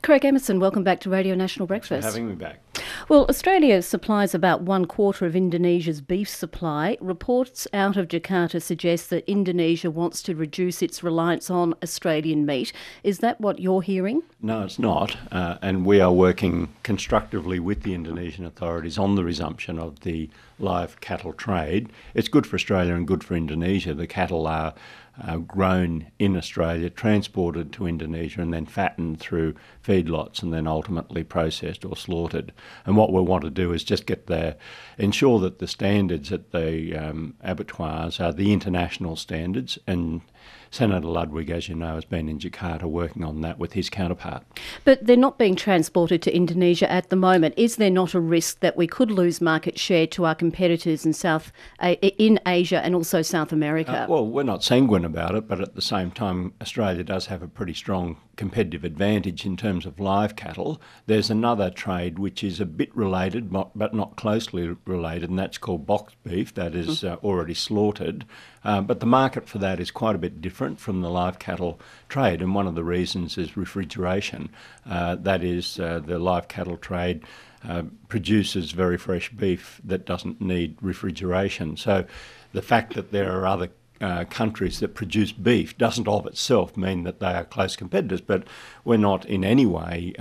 Craig Emerson, welcome back to Radio National Thanks Breakfast. for having me back. Well, Australia supplies about 1/4 of Indonesia's beef supply. Reports out of Jakarta suggest that Indonesia wants to reduce its reliance on Australian meat. Is that what you're hearing? No, it's not, and we are working constructively with the Indonesian authorities on the resumption of the live cattle trade. It's good for Australia and good for Indonesia. The cattle are grown in Australia, transported to Indonesia and then fattened through feedlots and then ultimately processed or slaughtered. And what we want to do is just ensure that the standards at the abattoirs are the international standards, and Senator Ludwig, as you know, has been in Jakarta working on that with his counterpart. But they're not being transported to Indonesia at the moment. Is there not a risk that we could lose market share to our competitors in Asia and also South America? Well, we're not sanguine about it, but at the same time, Australia does have a pretty strong competitive advantage in terms of live cattle. There's another trade which is a bit related, but not closely related, and that's called box beef, that is already slaughtered. But the market for that is quite a bit different from the live cattle trade, and one of the reasons is refrigeration. That is, the live cattle trade produces very fresh beef that doesn't need refrigeration. So the fact that there are other countries that produce beef doesn't of itself mean that they are close competitors, but we're not in any way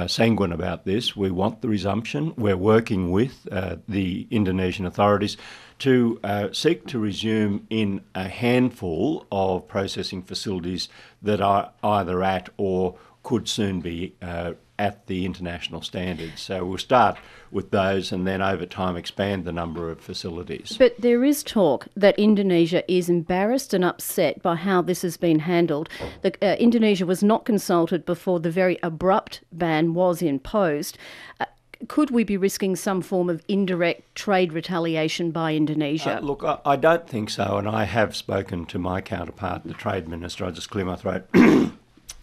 sanguine about this. We want the resumption. We're working with the Indonesian authorities to seek to resume in a handful of processing facilities that are either at or could soon be at the international standards. So we'll start with those and then over time expand the number of facilities. But there is talk that Indonesia is embarrassed and upset by how this has been handled. Indonesia was not consulted before the very abrupt ban was imposed. Could we be risking some form of indirect trade retaliation by Indonesia? Look, I don't think so, and I have spoken to my counterpart, the Trade Minister. I'll just clear my throat.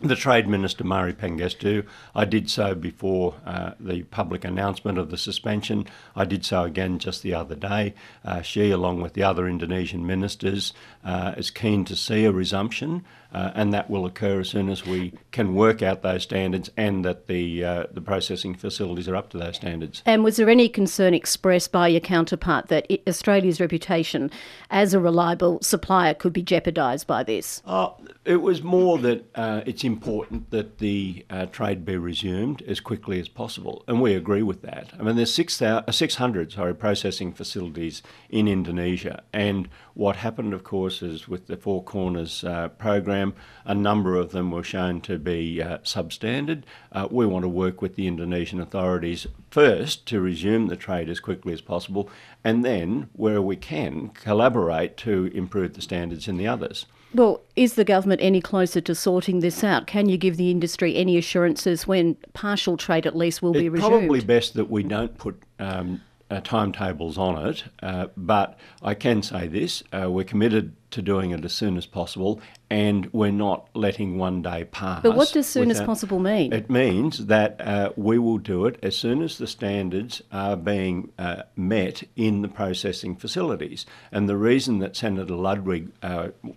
The Trade Minister, Mari Pangestu. I did so before the public announcement of the suspension. I did so again just the other day. She, along with the other Indonesian ministers, is keen to see a resumption, and that will occur as soon as we can work out those standards and that the processing facilities are up to those standards. And was there any concern expressed by your counterpart that Australia's reputation as a reliable supplier could be jeopardised by this? It was more that it's important that the trade be resumed as quickly as possible, and we agree with that. I mean, there's 600 processing facilities in Indonesia, and what happened, of course, is with the Four Corners program, a number of them were shown to be substandard. We want to work with the Indonesian authorities first to resume the trade as quickly as possible, and then, where we can, collaborate to improve the standards in the others. Well, is the government any closer to sorting this out? Can you give the industry any assurances when partial trade at least will be resumed? It's probably best that we don't put timetables on it, but I can say this, we're committed to doing it as soon as possible, and we're not letting one day pass. But what does soon as possible mean? It means that we will do it as soon as the standards are being met in the processing facilities. And the reason that Senator Ludwig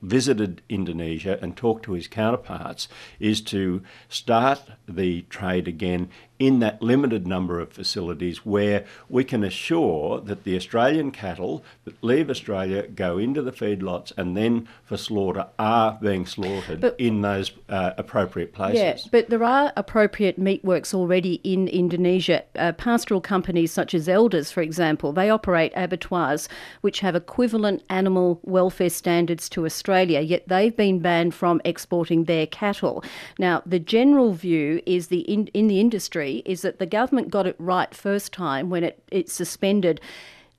visited Indonesia and talked to his counterparts is to start the trade again in that limited number of facilities where we can assure that the Australian cattle that leave Australia, go into the feedlots and then for slaughter are being slaughtered in those appropriate places. Yeah, but there are appropriate meatworks already in Indonesia. Pastoral companies such as Elders, for example, they operate abattoirs which have equivalent animal welfare standards to Australia, yet they've been banned from exporting their cattle. Now, the general view is in the industry is that the government got it right first time when it suspended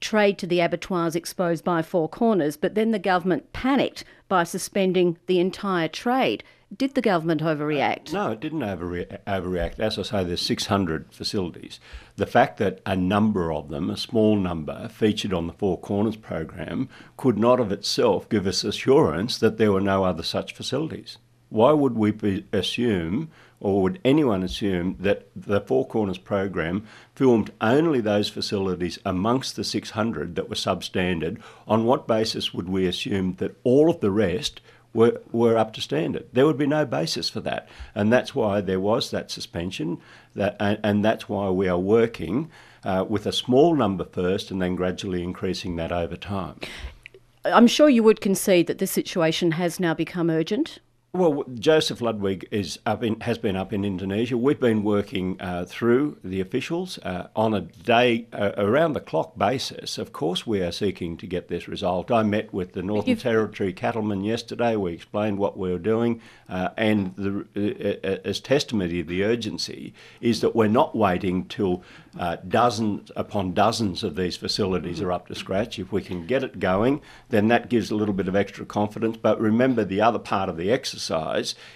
trade to the abattoirs exposed by Four Corners, but then the government panicked by suspending the entire trade. Did the government overreact? No, it didn't overreact. As I say, there's 600 facilities. The fact that a number of them, a small number, featured on the Four Corners program could not of itself give us assurance that there were no other such facilities. Why would we assume, or would anyone assume, that the Four Corners program filmed only those facilities amongst the 600 that were substandard? On what basis would we assume that all of the rest were up to standard. There would be no basis for that. And that's why there was that suspension, and that's why we are working with a small number first and then gradually increasing that over time. I'm sure you would concede that this situation has now become urgent. Well, Joseph Ludwig has been up in Indonesia. We've been working through the officials on a day, around-the-clock basis. Of course, we are seeking to get this resolved. I met with the Northern Territory cattlemen yesterday. We explained what we were doing, and as testimony of the urgency is that we're not waiting till dozens upon dozens of these facilities are up to scratch. If we can get it going, then that gives a little bit of extra confidence. But remember, the other part of the exercise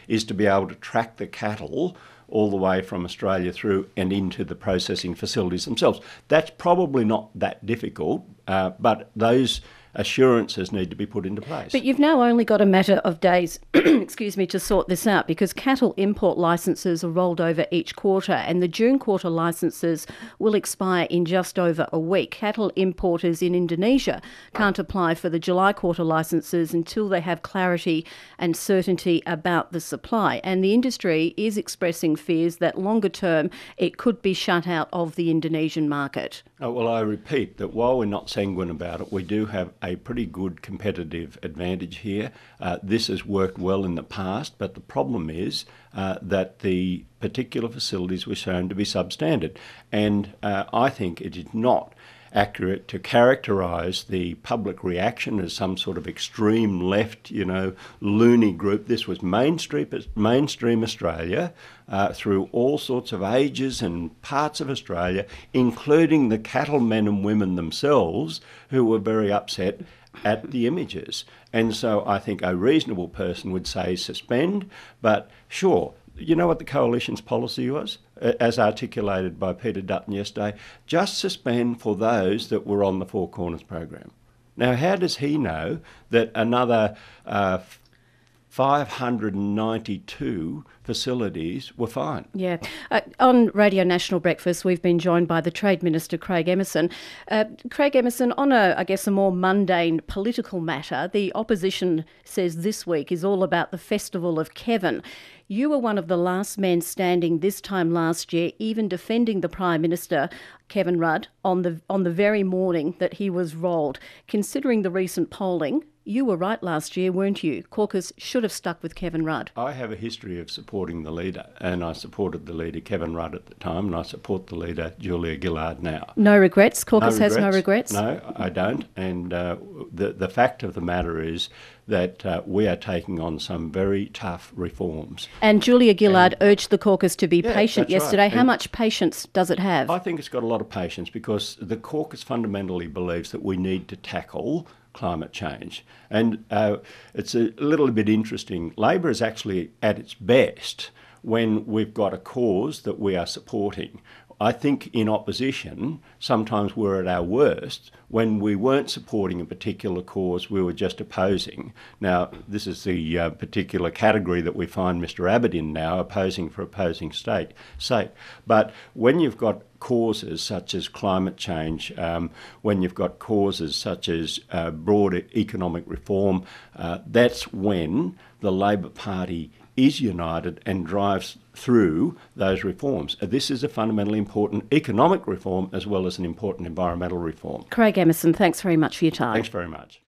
is to be able to track the cattle all the way from Australia through and into the processing facilities themselves. That's probably not that difficult, but those assurances need to be put into place. But you've now only got a matter of days, excuse me, to sort this out, because cattle import licences are rolled over each quarter, and the June quarter licences will expire in just over a week. Cattle importers in Indonesia can't apply for the July quarter licences until they have clarity and certainty about the supply. And the industry is expressing fears that longer term it could be shut out of the Indonesian market. Well, I repeat that while we're not sanguine about it, we do have a pretty good competitive advantage here. This has worked well in the past, but the problem is that the particular facilities were shown to be substandard. And I think it is not accurate to characterise the public reaction as some sort of extreme left, loony group. This was mainstream Australia through all sorts of ages and parts of Australia, including the cattlemen and women themselves, who were very upset at the images. And so I think a reasonable person would say suspend, but sure. You know what the Coalition's policy was, as articulated by Peter Dutton yesterday? Just suspend for those that were on the Four Corners program. Now, how does he know that another 592 facilities were fine? Yeah. On Radio National Breakfast, we've been joined by the Trade Minister, Craig Emerson. Craig Emerson, on a more mundane political matter, the opposition says this week is all about the Festival of Kevin. You were one of the last men standing this time last year, even defending the Prime Minister, Kevin Rudd, on the very morning that he was rolled. Considering the recent polling, you were right last year, weren't you? Caucus should have stuck with Kevin Rudd. I have a history of supporting the leader, and I supported the leader, Kevin Rudd, at the time, and I support the leader, Julia Gillard, now. No regrets? Caucus has no regrets? No, I don't. And the fact of the matter is that we are taking on some very tough reforms. And Julia Gillard urged the caucus to be patient yesterday. Right. How much patience does it have? I think it's got a lot of patience, because the caucus fundamentally believes that we need to tackle climate change. And it's a little bit interesting. Labor is actually at its best when we've got a cause that we are supporting. I think in opposition, sometimes we're at our worst when we weren't supporting a particular cause, we were just opposing. Now, this is the particular category that we find Mr Abbott in now, opposing for opposing sake. But when you've got causes such as climate change, when you've got causes such as broader economic reform, that's when the Labor Party is united and drives through those reforms. This is a fundamentally important economic reform as well as an important environmental reform. Craig Emerson, thanks very much for your time. Thanks very much.